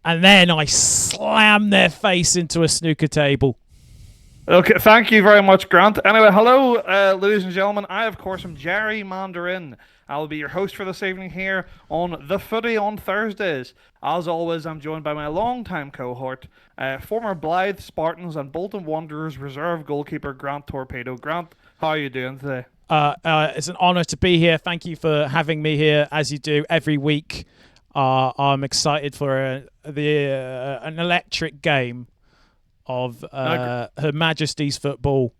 and then I slammed their face into a snooker table. Okay, thank you very much, Grant. Anyway, hello, ladies and gentlemen. I, of course, am Gerry Mandarin. I'll be your host for this evening here on The Thootie on Thursdays. As always, I'm joined by my longtime cohort, former Blythe Spartans and Bolton Wanderers reserve goalkeeper Grant Torpedo. Grant, how are you doing today? It's an honour to be here. Thank you for having me here, as you do every week. I'm excited for an electric game of Her Majesty's football.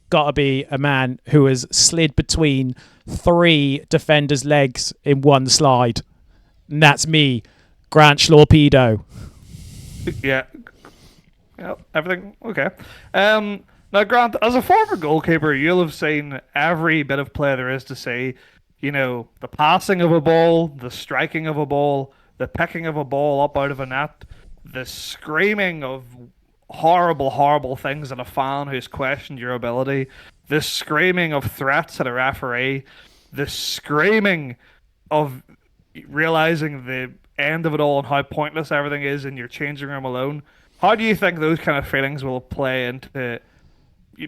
Gotta be a man who has slid between 3 defenders' legs in one slide. And that's me, Grant Torpedo. Yeah, everything okay. Now, Grant, as a former goalkeeper, you'll have seen every bit of play there is to see. You know, the passing of a ball, the striking of a ball, the picking of a ball up out of a net, the screaming of horrible, horrible things at a fan who's questioned your ability, the screaming of threats at a referee, the screaming of realizing the end of it all and how pointless everything is in your changing room alone. How do you think those kind of feelings will play into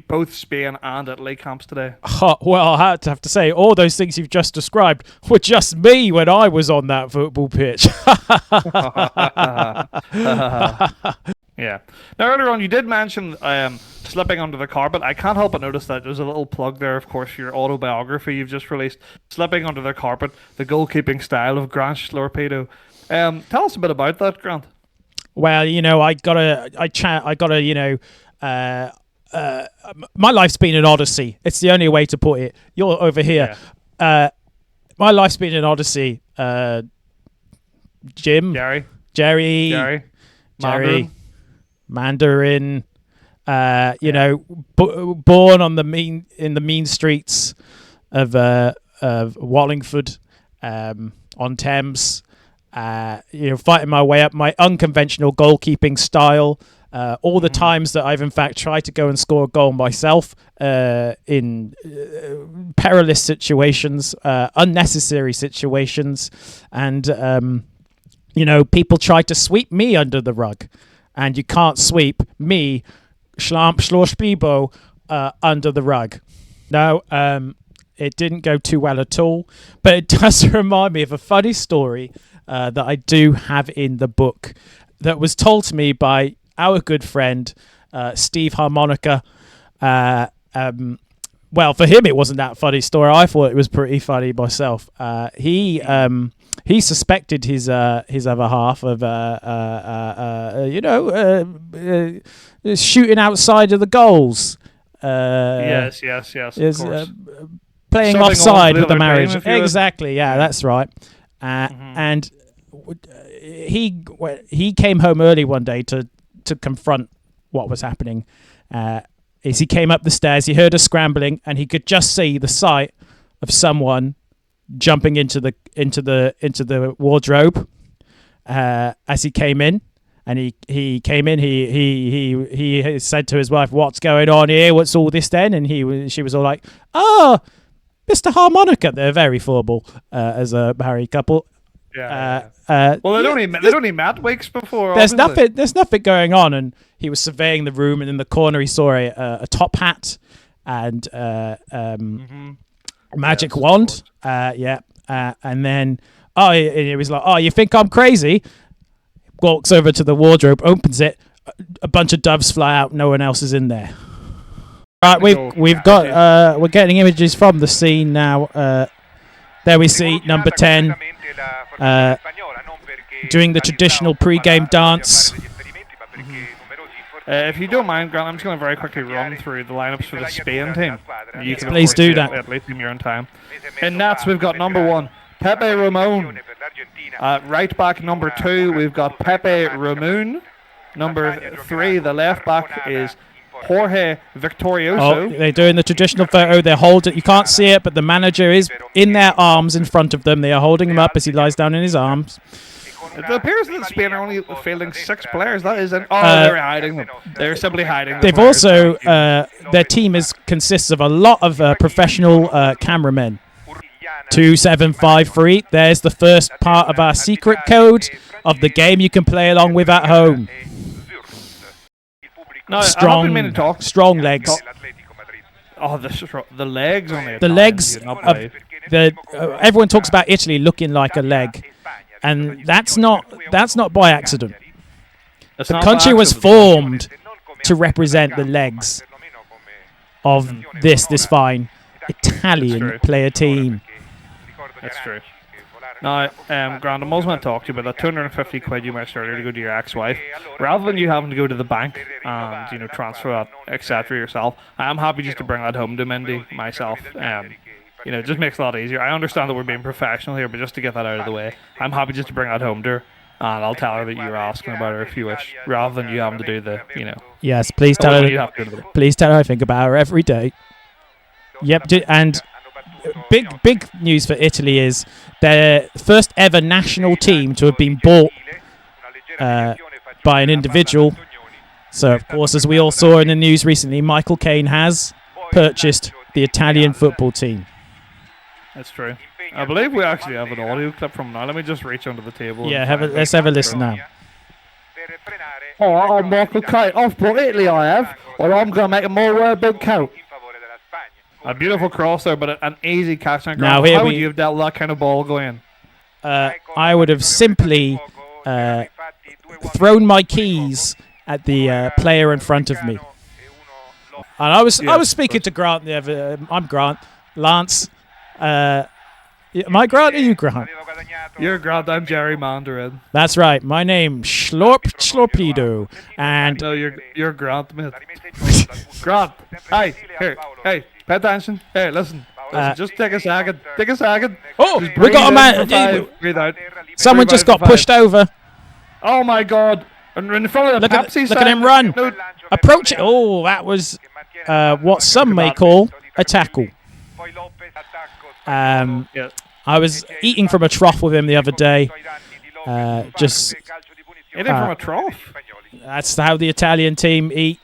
both Spain and Italy camps today? Well, I have to say, all those things you've just described were just me when I was on that football pitch. Yeah. Now, earlier on, you did mention slipping under the carpet. I can't help but notice that there's a little plug there, of course, for your autobiography you've just released, Slipping Under the Carpet, the goalkeeping style of Grant Torpedo. Tell us a bit about that, Grant. Well, you know, my life's been an odyssey. It's the only way to put it. You're over here. Yeah. My life's been an odyssey. Jim, Gerry, Mandarin. You know, born on in the mean streets of Wallingford, on Thames. You know, fighting my way up, my unconventional goalkeeping style. All the times that I've in fact tried to go and score a goal myself in perilous situations, unnecessary situations, and you know, people tried to sweep me under the rug, and you can't sweep me, Schlamp under the rug. No, it didn't go too well at all, but it does remind me of a funny story that I do have in the book that was told to me by our good friend Steve Harmonica. Well, for him it wasn't that funny story. I thought it was pretty funny myself. He suspected his other half of shooting outside of the goals. Yes. Of course. Playing Something offside with the game, marriage. Exactly. Yeah, that's right. And he came home early one day to confront what was happening. As he came up the stairs, he heard a scrambling, and he could just see the sight of someone jumping into the wardrobe as he came in. And he came in. He said to his wife, "What's going on here? What's all this then?" And she was all like, "Oh, Mr. Harmonica." They're very formal as a married couple. Yeah. Well, they'd only met weeks before. There's nothing going on, and he was surveying the room, and in the corner he saw a top hat and a magic wand. And then he was like, "Oh, you think I'm crazy?" Walks over to the wardrobe, opens it. A bunch of doves fly out. No one else is in there. Right, we've got we're getting images from the scene now. There we see number 10 doing the traditional pre-game dance. If you don't mind, Grant, I'm just going to very quickly run through the lineups for the Spain team. You can please do that. At least in your own time. In nets, we've got number 1, Pepe Ramon. Right back, number 2, we've got Pepe Ramon. Number 3, the left back is Jorge Victorioso. Oh, they're doing the traditional photo. They're holding. You can't see it, but the manager is in their arms in front of them. They are holding him up as he lies down in his arms. It appears that Spain are only fielding 6 players. That is they're hiding them. They're simply hiding them. They've also their team consists of a lot of professional cameramen. 2753. There's the first part of our secret code of the game you can play along with at home. No, I haven't been meaning to talk. Strong legs. Oh, the legs on the The legs of everyone talks about Italy looking like a leg, and that's not by accident. The country was formed to represent the legs of this fine Italian player team. That's true. Now, Grant, I'm also going to talk to you about that 250 quid you mentioned earlier to go to your ex-wife. Rather than you having to go to the bank and transfer that, etc. yourself, I'm happy just to bring that home to Mindy myself. It just makes it a lot easier. I understand that we're being professional here, but just to get that out of the way, I'm happy just to bring that home to her, and I'll tell her that you were asking about her if you wish, rather than you having to do the. Yes, please tell her. Please tell her I think about her every day. Yep, and big news for Italy is their first ever national team to have been bought by an individual. So, of course, as we all saw in the news recently, Michael Caine has purchased the Italian football team. That's true. I believe we actually have an audio clip from now. Let me just reach under the table. Yeah, let's have a listen now. Oh, I'm Michael Caine. I've brought Italy, I have. Or I'm going to make a more big count. A beautiful cross there, but an easy catch. Now, how would you have dealt with that kind of ball going? I would have simply thrown my keys at the player in front of me. And I was speaking to Grant the other. I'm Grant. Lance. Am I Grant or you Grant? You're Grant. I'm Gerry Mandarin. That's right. My name Torpedo. And no, you're Grant, mate. Grant. Hey, here. Hey, pay attention. Hey, listen. Just take a second. Take a second. Oh, we got a man. Breathe out. Someone just got pushed over. Oh my God! And in front of the Pepsi. Look at him run. No. Approach it. Oh, that was what some may call a tackle. I was eating from a trough with him the other day. Eating from a trough? That's how the Italian team eat.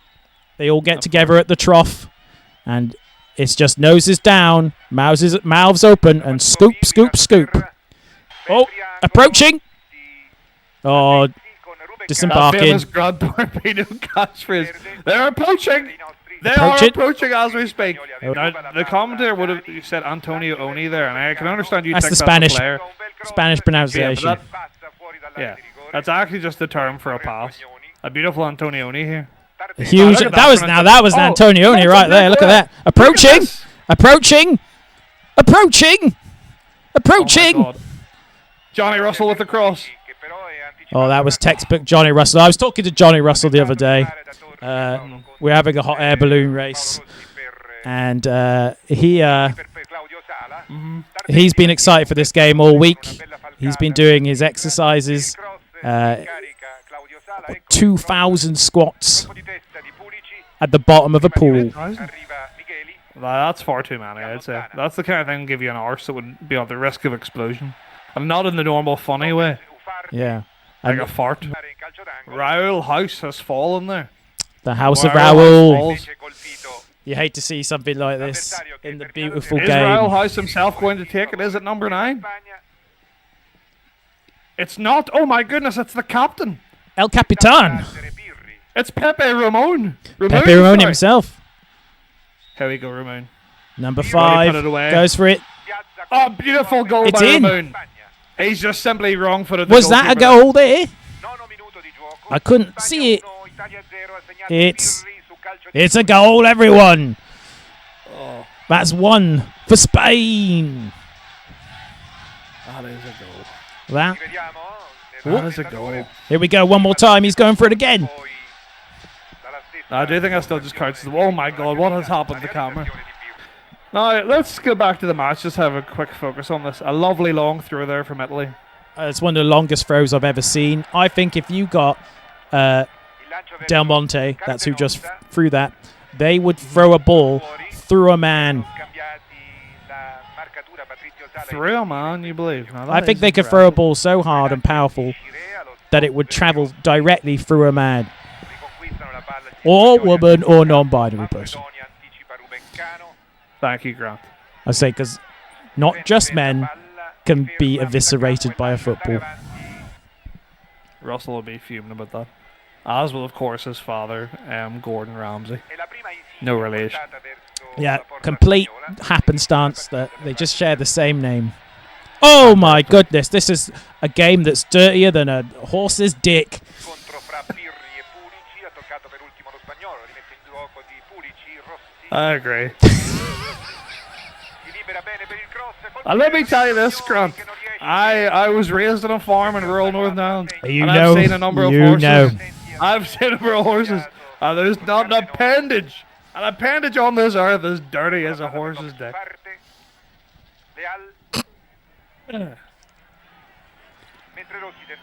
They all get together at the trough, and it's just noses down, mouths open, and scoop, scoop, scoop. Oh, approaching. Oh, disembarking. That famous Grand Torpedo catchphrase. They're approaching. They are approaching as we speak. Now, the commentator would have said Antonio Oni there, and I can understand you think that's Spanish, the player. Spanish pronunciation. That's actually just the term for a pass. A beautiful Antonioni here. Huge. That was an Antonioni right there. Look at that. Approaching. Oh Johnny Russell with the cross. Oh, that was textbook Johnny Russell. I was talking to Johnny Russell the other day. We're having a hot air balloon race, and he's been excited for this game all week. He's been doing his exercises, 2,000 squats at the bottom of a pool. That's far too many, I'd say. That's the kind of thing that give you an arse that would be on the risk of explosion, and not in the normal funny way. Yeah, like a fart. Raoul House has fallen there. The House of Raoul. You hate to see something like this in the beautiful game. Is Raoul House himself going to take it? Is it number 9? It's not. Oh my goodness, it's the captain. El Capitan. It's Pepe Ramon. Pepe Ramon himself. Here we go, Ramon. Number 5 goes for it. Oh, beautiful goal by Ramon. He's just simply wrong-footed. Was that a goal there? I couldn't see it. It's a goal, everyone. Oh. That's 1 for Spain. That is a goal. That is a goal. Here we go, one more time. He's going for it again. I do think that still just counts. Oh my God, what has happened to the camera? Now, let's go back to the match. Just have a quick focus on this. A lovely long throw there from Italy. It's one of the longest throws I've ever seen. I think if you got Del Monte, that's who just threw that, they would throw a ball through a man. Through a man, you believe? I think they could throw a ball so hard and powerful that it would travel directly through a man. Or woman or non-binary person. Thank you, Grant. I say because not just men, can be eviscerated by a football. Russell will be fuming about that. As will, of course, his father, Gordon Ramsay. No relation. Yeah, complete happenstance that they just share the same name. Oh my goodness, this is a game that's dirtier than a horse's dick. I agree. And let me tell you this, Grant. I was raised on a farm in rural Northern Ireland. I've seen a number of horses. I've seen a number of horses. And there's not an appendage. An appendage on this earth as dirty as a horse's dick.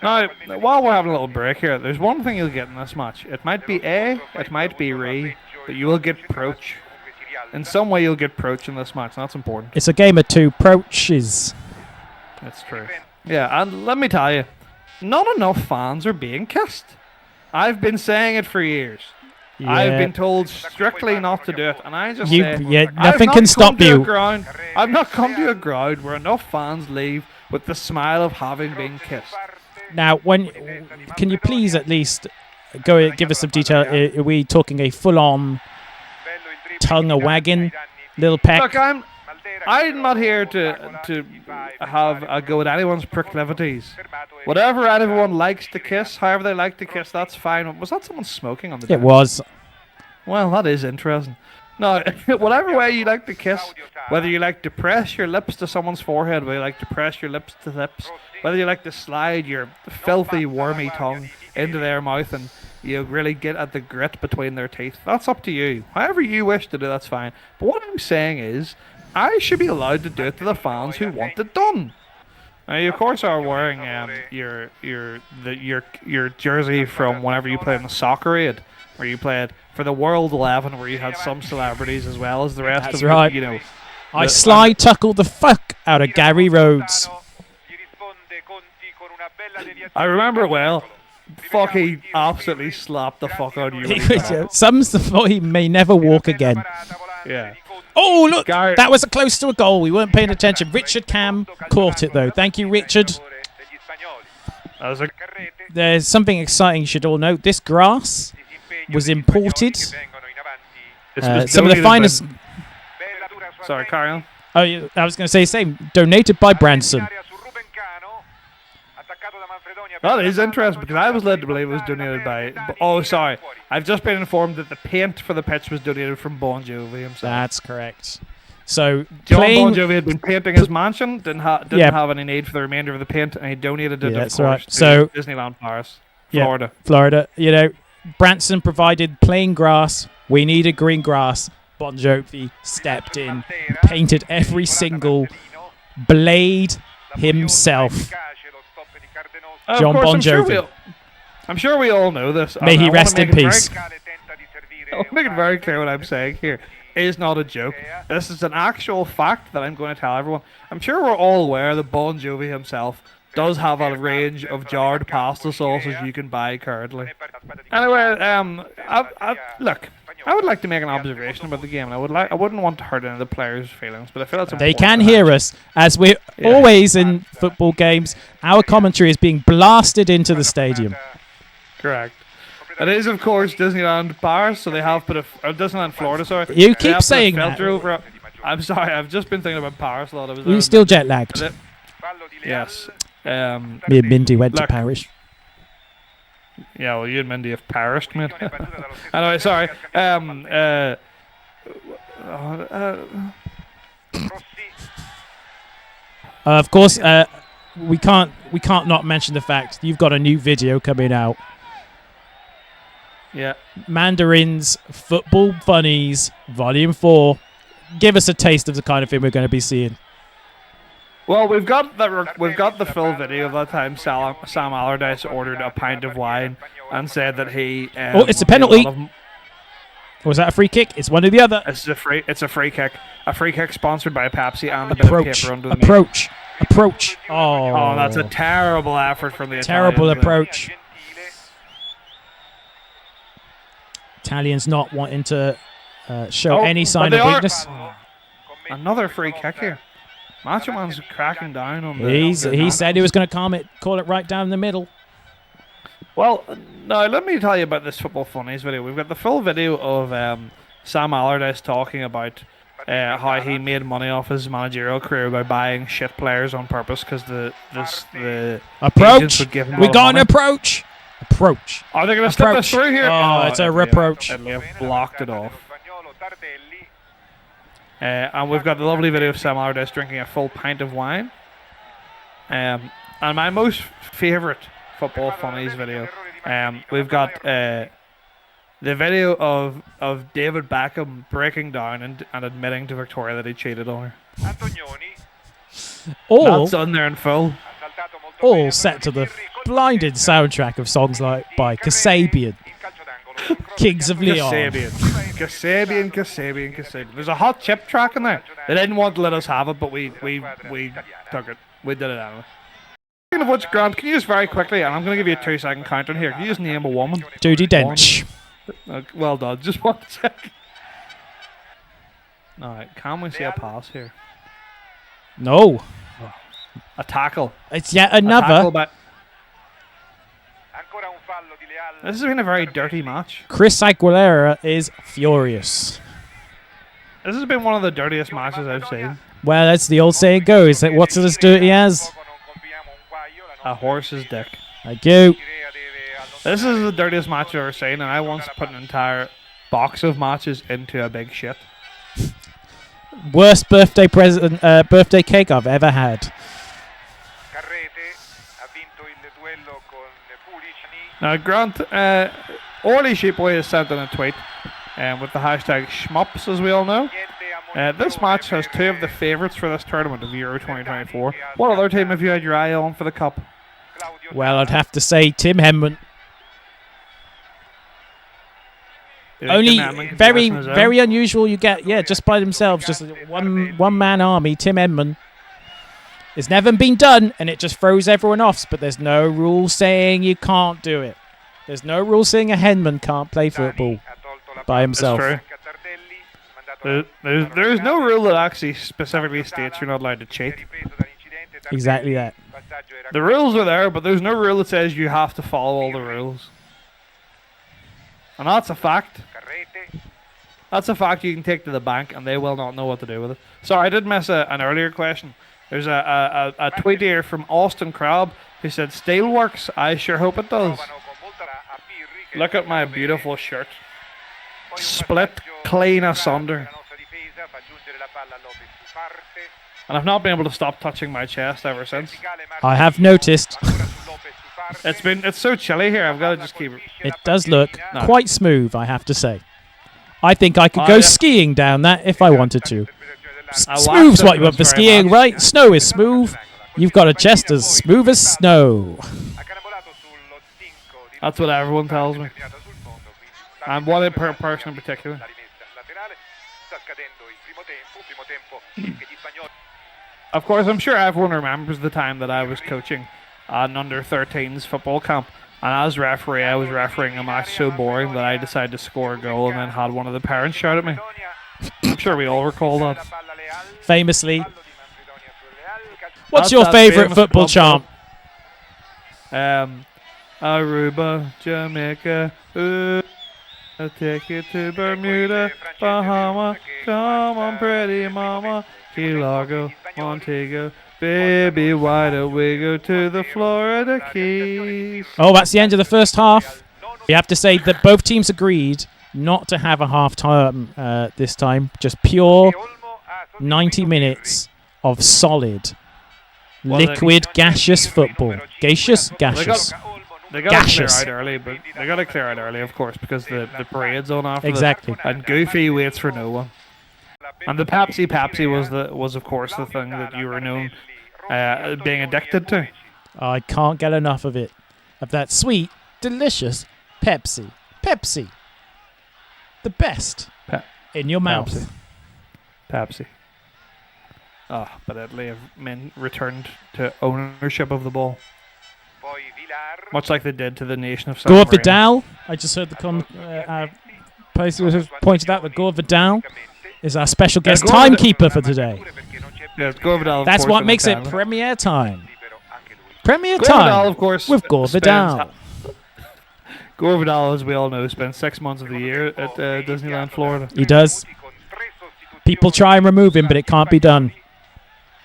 Now, while we're having a little break here, there's one thing you'll get in this match. It might be A, it might be Re, but you will get Proach. In some way, you'll get Proach in this match, and that's important. It's a game of two Proaches. That's true. Yeah, and let me tell you, not enough fans are being kissed. I've been saying it for years. Yeah. I've been told strictly not to do it, and I just say, nothing can stop you. I've not come to a ground where enough fans leave with the smile of having been kissed. Now, can you please at least give us some detail? Are we talking a full-on tongue a wagging little peck? Look, I'm not here to have a go at anyone's proclivities. Whatever anyone likes to kiss, however they like to kiss, that's fine. Was that someone smoking on the deck? It was. Well, that is interesting. No, whatever way you like to kiss, whether you like to press your lips to someone's forehead, whether you like to press your lips to lips, whether you like to slide your filthy, wormy tongue into their mouth and you really get at the grit between their teeth, that's up to you. However you wish to do, that's fine. But what I'm saying is, I should be allowed to do it to the fans who want it done. Now, you of course are wearing your jersey from whenever you played in the Soccer Aid, where you played for the World 11, where you had some celebrities as well as the rest That's of right. You know. I slide tuckle the fuck out of Gary Rhodes. I remember it well. Fuck, he absolutely slapped the fuck out of you. Some's the thought he may never walk again. Yeah. Oh, look! That was close to a goal. We weren't paying attention. Richard Cam caught it, though. Thank you, Richard. There's something exciting you should all know. This grass was imported. Some of the finest... Sorry, carry on. Oh, I was going to say the same. Donated by Branson. That is interesting, because I was led to believe it was donated by... Oh, sorry. I've just been informed that the paint for the pitch was donated from Bon Jovi himself. That's correct. So, John Bon Jovi had been painting his mansion, didn't have any need for the remainder of the paint, and he donated it, of course, to Disneyland Paris, Florida. Florida. You know, Branson provided plain grass. We needed green grass. Bon Jovi stepped in, painted every single blade himself. John Bon Jovi. I'm sure we all know this. May he rest in peace. I'll make it very clear what I'm saying here is not a joke. This is an actual fact that I'm going to tell everyone. I'm sure we're all aware that Bon Jovi himself does have a range of jarred pasta sauces you can buy currently. Anyway, look, I would like to make an observation about the game. I wouldn't want to hurt any of the players' feelings, but I feel it's important. They can hear us, as we're always in football games. Our commentary is being blasted into the stadium. Correct. It is, of course, Disneyland Paris, so they have put Disneyland Florida. Sorry, you keep saying that. Over. I'm sorry, I've just been thinking about Paris a lot. Are you still jet lagged? Yes. Me and Mindy went to Paris. Yeah, well, you and Mindy have perished, mate. Anyway, sorry. Of course, we can't not mention the fact you've got a new video coming out. Yeah. Mandarin's Football Funnies Volume 4. Give us a taste of the kind of thing we're going to be seeing. Well, we've got the full video of that time Sam Allardyce ordered a pint of wine and said that he... it's a penalty. Was that a free kick? It's one or the other. It's a free kick. A free kick sponsored by Pepsi and a bit of paper under the Approach. Oh, that's a terrible effort from the Italians. Terrible approach. Italians not wanting to show any sign of weakness. Another free kick here. Macho Man's cracking down on the. He said he was going to call it right down the middle. Well, now let me tell you about this Football Funnies video. We've got the full video of Sam Allardyce talking about how he made money off his managerial career by buying shit players on purpose because the agents would give him We all the got an money. approach. Are they going to slip us through here? Oh, it's a reproach. Italy have blocked it off. And we've got the lovely video of Sam Allardyce drinking a full pint of wine. And my most favourite Football Funnies video, we've got the video of David Beckham breaking down and admitting to Victoria that he cheated on her. That's on there in full. All set to the blinded soundtrack of songs like by Kasabian, Kings of Leon. Kasabian. There's a hot chip track in there. They didn't want to let us have it, but we took it. We did it anyway. Speaking of which, Grant, can you just very quickly, and I'm going to give you a 2-second counter here, can you just name a woman? Judi Dench. Well done, just 1 sec. Alright, can we see a pass here? No. A tackle. It's yet another. This has been a very dirty match. Chris Aguilera is furious. This has been one of the dirtiest matches I've seen. Well, as the old saying goes, that what's it as dirty as? A horse's dick. Thank you. This is the dirtiest match I've ever seen, and I once put an entire box of matches into a big shit. Worst birthday cake I've ever had. Now, Grant, Orly Sheepboy has sent in a tweet with the hashtag Schmups, as we all know. This match has 2 of the favourites for this tournament of Euro 2024. What other team have you had your eye on for the cup? Well, I'd have to say Tim Henman. Only very unusual you get, just by themselves, just one man army, Tim Henman. It's never been done, and it just throws everyone off, but there's no rule saying you can't do it. There's no rule saying a Henman can't play football by himself. That's true. There's no rule that actually specifically states you're not allowed to cheat. Exactly that. The rules are there, but there's no rule that says you have to follow all the rules. And that's a fact. That's a fact you can take to the bank, and they will not know what to do with it. Sorry, I did miss an earlier question. There's a tweet here from Austin Crab who said, "Steelworks, I sure hope it does." Look at my beautiful shirt. Split clean asunder. And I've not been able to stop touching my chest ever since. I have noticed. It's so chilly here, I've got to just keep it. It does look quite smooth, I have to say. I think I could go skiing down that if I wanted to. Smooth's what you want for skiing, right? Snow is smooth. You've got a chest as smooth as snow. That's what everyone tells me. And one person in particular. Of course, I'm sure everyone remembers the time that I was coaching an under-13s football camp. And as referee, I was refereeing a match so boring that I decided to score a goal and then had one of the parents shout at me. I'm sure we all recall that. Famously. What's your favourite football chant? Aruba, Jamaica, I'll take you to Bermuda, Bahama, come on pretty mama, Key Largo, Montego, baby, why don't we go to the Florida Keys? Oh, that's the end of the first half. You have to say that both teams agreed not to have a half time this time. Just pure 90 minutes of solid, liquid, gaseous football. Gaseous? Gaseous. They got to clear out early, but they got to clear out early, of course, because the parade's on after exactly. And Goofy waits for no one. And the Pepsi was of course the thing that you were known being addicted to. I can't get enough of it. Of that sweet, delicious Pepsi. Pepsi. The best in your mouth. Pepsi. But Italy have returned to ownership of the ball. Much like they did to the nation of San Gore Marino. Vidal. I just heard the place pointed out that Gore Vidal is our special guest timekeeper for today. Yeah, Gore Vidal. Of That's course, what in makes it Italian. Premier Time. Premier Gore Vidal, Time of course, with Gore Vidal. Gore Vidal, as we all know, spends 6 months of the year at Disneyland, Florida. He does. People try and remove him, but it can't be done.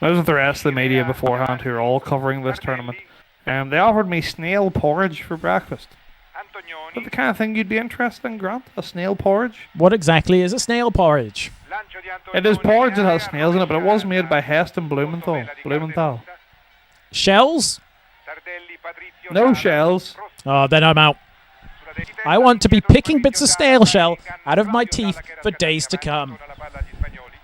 I was with the rest of the media beforehand who are all covering this tournament. They offered me snail porridge for breakfast. Is that the kind of thing you'd be interested in, Grant? A snail porridge? What exactly is a snail porridge? It is porridge that has snails in it, but it was made by Heston Blumenthal. Shells? No shells. Oh, then I'm out. I want to be picking bits of snail shell out of my teeth for days to come.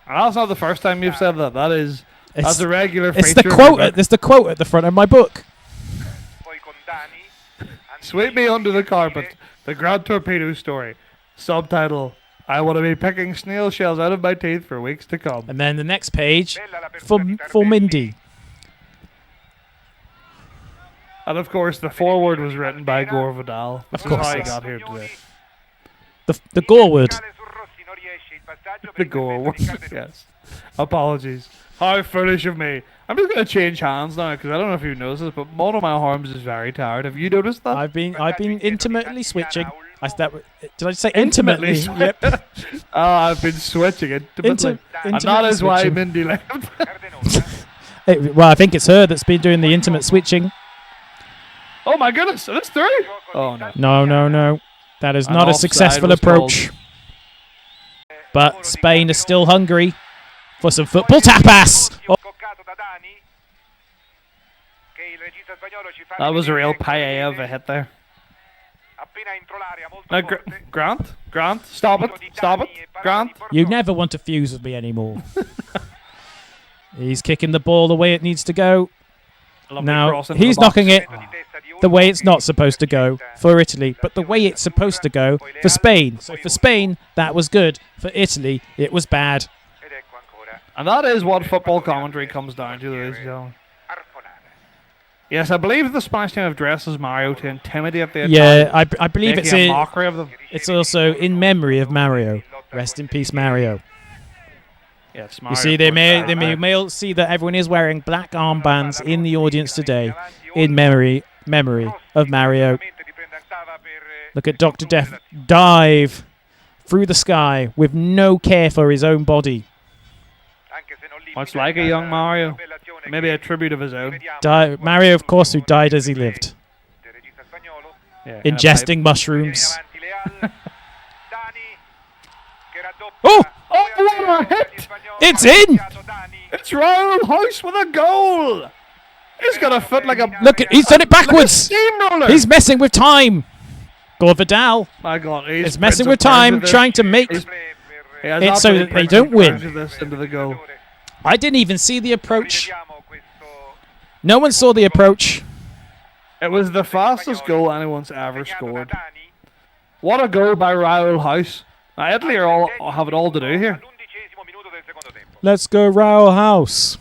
And that's not the first time you've said that. That's a regular feature. It's the quote. It's the quote at the front of my book. Sweep me under the carpet. The Grand Torpedo story. Subtitle: I want to be picking snail shells out of my teeth for weeks to come. And then the next page for Mindy. And of course, the foreword was written by Gore Vidal. Of course, how he got here today. The Goreward. The Gore. Yes. Apologies. How foolish of me. I'm just going to change hands now because I don't know if you've noticed this, but one of my arms is very tired. Have you noticed that? I've been intimately switching. Did I say intimately? Yep. I've been switching intimately. And that is why Mindy left. Well, I think it's her that's been doing the intimate switching. Oh my goodness, that's 3. Oh no. No. That is not a successful approach. But Spain is still hungry for some football tapas. Oh. That was a real paella of a hit there. Now, Grant, stop it, Grant. You never want to fuse with me anymore. He's kicking the ball the way it needs to go. Now, he's knocking it the way it's not supposed to go for Italy, but the way it's supposed to go for Spain. So for Spain, that was good. For Italy, it was bad. And that is what football commentary comes down to, ladies and gentlemen. Yes, I believe the Spanish team have dressed as Mario to intimidate the Italians. Yeah, I believe it's a mockery of them. It's also in memory of Mario. Rest in peace, Mario. Yes, Mario. You see, you may see that everyone is wearing black armbands in the audience today in memory of Mario. Look at Dr. Death dive through the sky with no care for his own body. Much like a young Mario. Maybe a tribute of his own. Mario, of course, who died as he lived. Yeah, ingesting mushrooms. Oh! Oh, what a hit! It's in! It's Raul House with a goal! He's got a foot like a... Look, he's done it backwards! Steamroller! He's messing with time! Gore Vidal My God, is messing with time, trying to make it so that they don't win. Into the goal. I didn't even see the approach. No one saw the approach. It was the fastest goal anyone's ever scored. What a goal by Raul House. Now, Italy have it all to do here. Let's go, Raul House.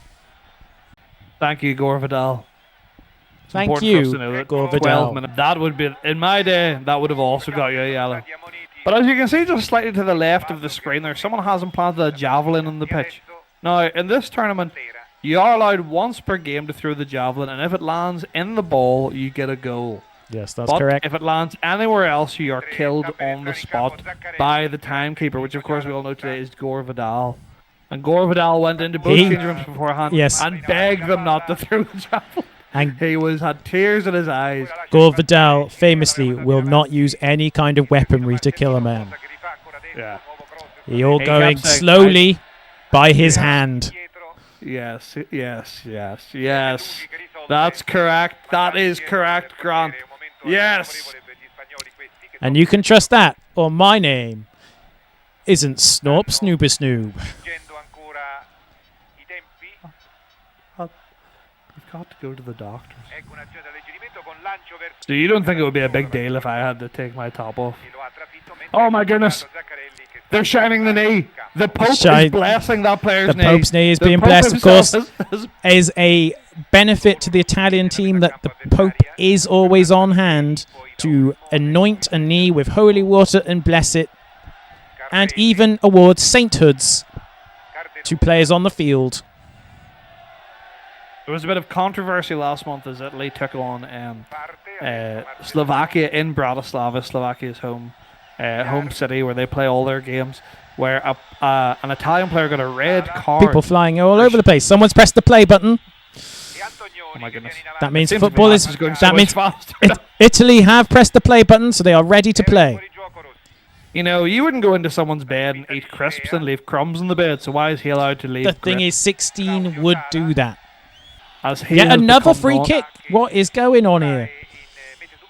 Thank you, Gore Vidal. Thank you, Gore Vidal. That would be, in my day, that would have also got you a yellow. But as you can see just slightly to the left of the screen there, someone has implanted a javelin on the pitch. Now, in this tournament, you are allowed once per game to throw the javelin, and if it lands in the ball, you get a goal. Yes, that's correct. If it lands anywhere else, you are killed on the spot by the timekeeper, which of course we all know today is Gore Vidal. And Gore Vidal went into both change rooms beforehand and begged them not to throw the javelin. And he had tears in his eyes. Gore Vidal famously will not use any kind of weaponry to kill a man. Yeah. He'll going slowly by his hand. Yes. That's correct. That is correct, Grant. Yes. And you can trust that, or my name isn't Snorp Snooper Snoob. We've got to go to the doctors. So you don't think it would be a big deal if I had to take my top off? Oh my goodness. They're shining the knee. The Pope is blessing that player's knee. The Pope's knee is being blessed, of course, is a benefit to the Italian team that the Pope is always on hand to anoint a knee with holy water and bless it, and even award sainthoods to players on the field. There was a bit of controversy last month as Italy took on Slovakia in Bratislava, Slovakia's home city, where they play all their games. Where an Italian player got a red card. People flying all over the place. Someone's pressed the play button. Oh my goodness! That means Seems football is. going so That much means faster. Italy have pressed the play button, so they are ready to play. You know, you wouldn't go into someone's bed and eat crisps and leave crumbs in the bed. So why is he allowed to leave? The thing is, 16 would do that. As he Yet has another become free known- kick. What is going on here?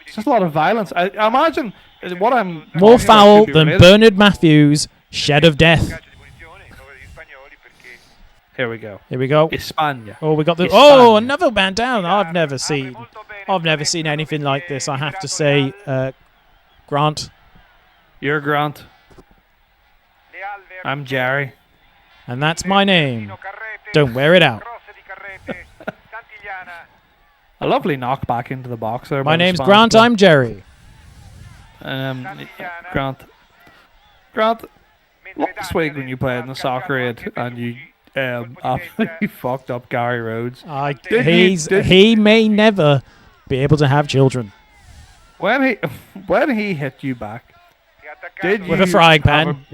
It's just a lot of violence. I imagine what I'm More talking about foul could be than related. Bernard Matthews' shed of death. Here we go. Here we go. España. Oh, we got the. España. Oh, another man down. I've never seen anything like this. I have to say, Grant, You're Grant. I'm Gerry. and that's my name. Don't wear it out. A lovely knock back into the box there. My by the name's Spanish Grant. player. I'm Gerry. Grant. Last week when you played in the soccer aid and you absolutely fucked up Gary Rhodes. He may never be able to have children When he hit you back, did with you a frying have pan.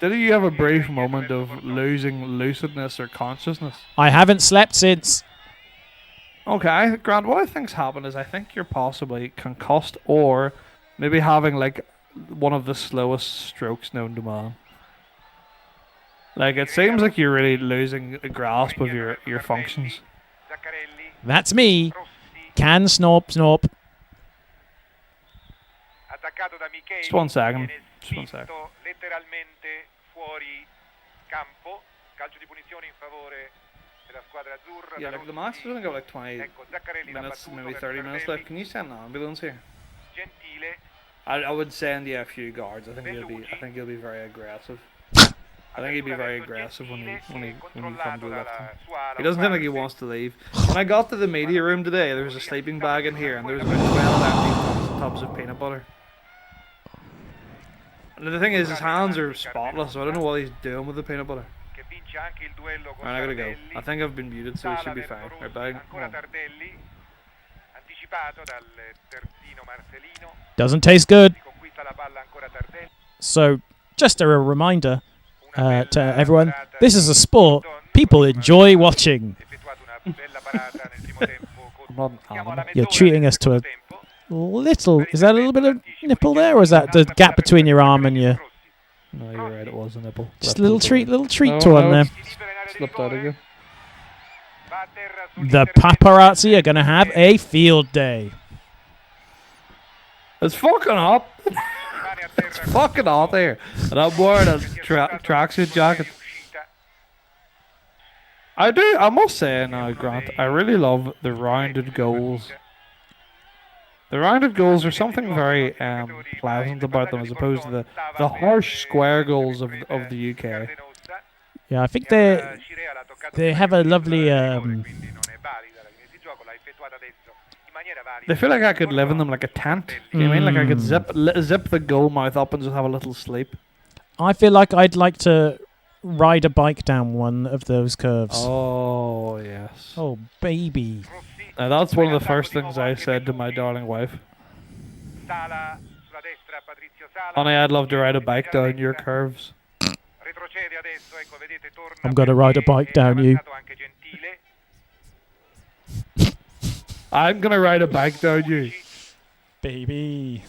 did you have a brief moment of losing lucidness or consciousness? I haven't slept since. Okay, Grant, what I think's happened is I think you're possibly concussed or maybe having like one of the slowest strokes known to man. Like it seems like you're really losing a grasp of your functions. That's me. Can snop snop. Just 1 second. Just 1 second. Yeah, like the match is only got like 20 minutes, maybe 30 minutes left. Can you send an ambulance here? I would send you a few guards. I think you'll be very aggressive. I think he'd be very aggressive when you come to lift him. He doesn't seem like he wants to leave. When I got to the media room today, there was a sleeping bag in here, and there was about 12 empty tubs of peanut butter. And the thing is, his hands are spotless, so I don't know what he's doing with the peanut butter. Alright, I gotta go. I think I've been muted, so he should be fine. Right, bye. Doesn't taste good. So, just a reminder to everyone, this is a sport people enjoy watching. I'm not an animal. You're treating us to a little... Is that a little bit of nipple there, or is that the gap between your arm and your... No, you're right, it was a nipple. Just a little treat No, to one there. Slipped out again. The paparazzi are going to have a field day. It's fucking hot. It's fucking hot here. And I'm wearing a tracksuit jacket. I must say now, Grant, I really love the rounded goals. The rounded goals are something very pleasant about them as opposed to the harsh square goals of the UK. Yeah, I think they have a lovely... They feel like I could live in them like a tent. You know what I mean? Like I could zip the goal mouth up and just have a little sleep. I feel like I'd like to ride a bike down one of those curves. Oh, yes. Oh, baby. Now that's one of the first things I said to my darling wife. Honey, I'd love to ride a bike down your curves. I'm going to ride a bike down you. I'm gonna ride a bike down you. Baby.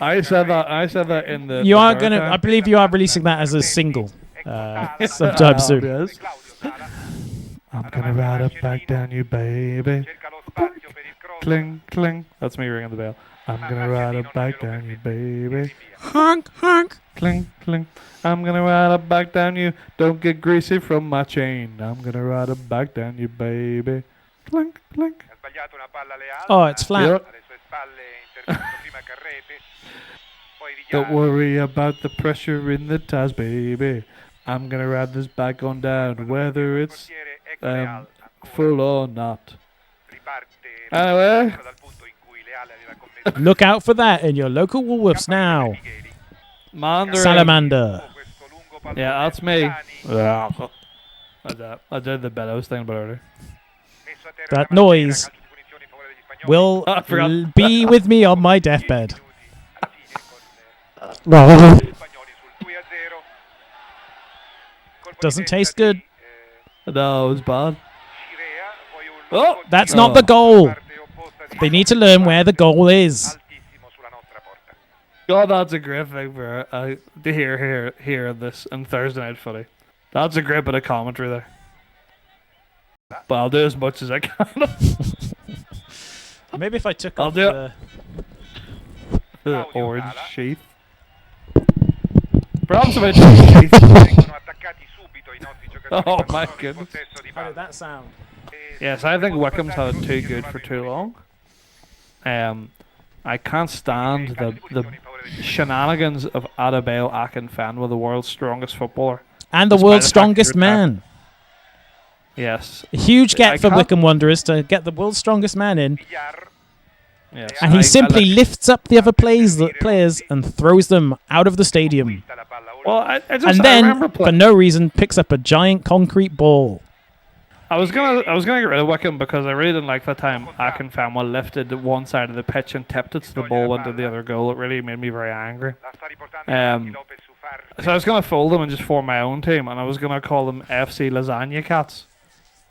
I said that in the... You the are third going to... time. I believe you are releasing that as a single sometime soon. Yes. I'm gonna ride a bike down you, baby. Cling, cling. That's me ringing the bell. I'm gonna ride a bike down you, baby. Honk, honk. Cling, cling. I'm gonna ride a bike down you. Don't get greasy from my chain. I'm gonna ride a bike down you, baby. Clink, clink. Oh, it's flat. Don't worry about the pressure in the tires, baby. I'm gonna ride this bike on down, whether it's full or not. Anyway, Look out for that in your local Woolworths now. Mandarin. Salamander. Yeah, that's me. I did the bit I was thinking about earlier. That noise will I forgot. be with me on my deathbed. Doesn't taste good. No, it was bad. Oh, That's not the goal. They need to learn where the goal is. God, that's a great thing for to hear this in Thursday Night Footy. That's a great bit of commentary there. But I'll do as much as I can. Maybe if I took I'll off do the orange sheath. Perhaps if I took the sheath. Oh my goodness. How did that sound? Yes, I think Wickham's had it too good for too long. I can't stand the shenanigans of Adebayo Akinfenwa, the world's strongest footballer. And the Despite world's the fact strongest he retired. man. Yes. A huge I get for can't- Wycombe Wanderers to get the world's strongest man in. Yes. And he I simply like- lifts up the other players and throws them out of the stadium. Well, I And I then, remember for no reason, picks up a giant concrete ball. I was gonna get rid of Wickham because I really didn't like that time Akinfenwa lifted one side of the pitch and tipped it so the ball went to the other goal. It really made me very angry. So I was gonna fold them and just form my own team, and I was gonna call them FC Lasagna Cats.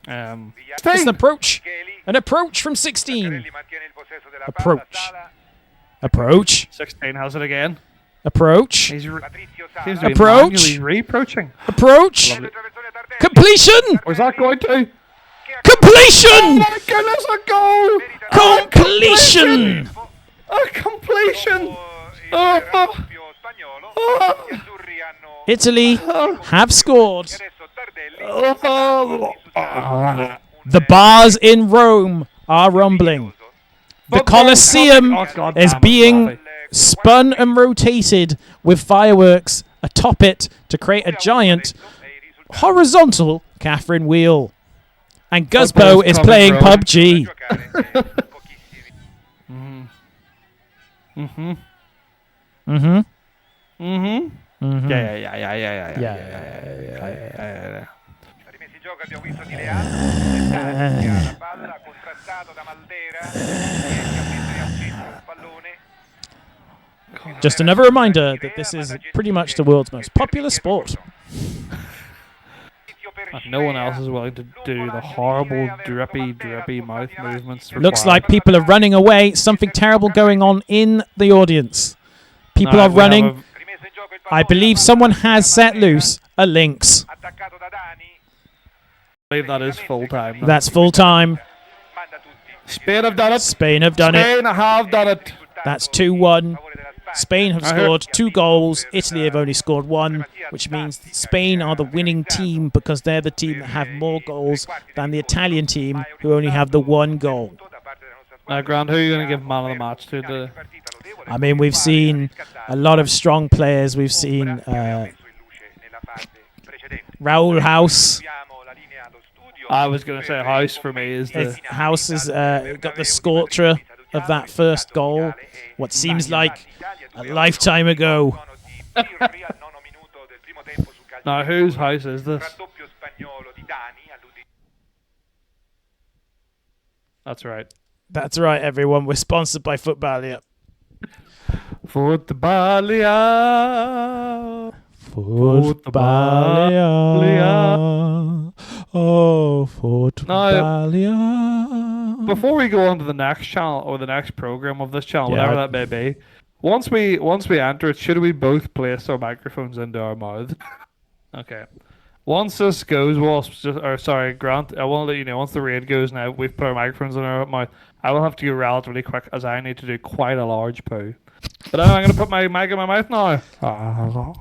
It's an approach. An approach from 16. Approach. 16 has it again. Approach. Seems to be Approach. manually reapproaching. Approach. Lovely. Completion. Where's that going to? Completion. Oh my goodness, a goal! Completion. A completion! Oh. Italy have scored. Oh. The bars in Rome are rumbling. The Colosseum is being spun and rotated with fireworks atop it to create a giant horizontal Catherine wheel. And Guzbo is playing PUBG. Yeah. Just another reminder that this is pretty much the world's most popular sport. No one else is willing to do the horrible drippy mouth movements. Looks required. like people are running away. Something terrible going on in the audience. People No, are we running. have I believe someone has set loose a lynx. I believe that is full time. That's full time. Spain have done it. Spain have done it. Spain have done it. That's 2-1. Spain have scored 2 goals. Italy have only scored 1, which means that Spain are the winning team because they're the team that have more goals than the Italian team who only have the 1 goal. Now, Grant, who are you going to give man of the match to? I mean, we've seen a lot of strong players. We've seen Raúl House. I was going to say House for me is the... House has got the scorcher of that first goal. What seems like a lifetime ago. Now, whose house is this? That's right. That's right, everyone. We're sponsored by Footballia. Footballia. Footballia. Oh, Footballia. Before we go on to the next channel or the next program of this channel, Yeah. whatever that may be, once we enter it, should we both place our microphones into our mouth? Okay. Once this goes, Grant, I want to let you know, once the raid goes now, we've put our microphones in our mouth. I will have to go relatively quick as I need to do quite a large poo. But I'm going to put my mic in my mouth now.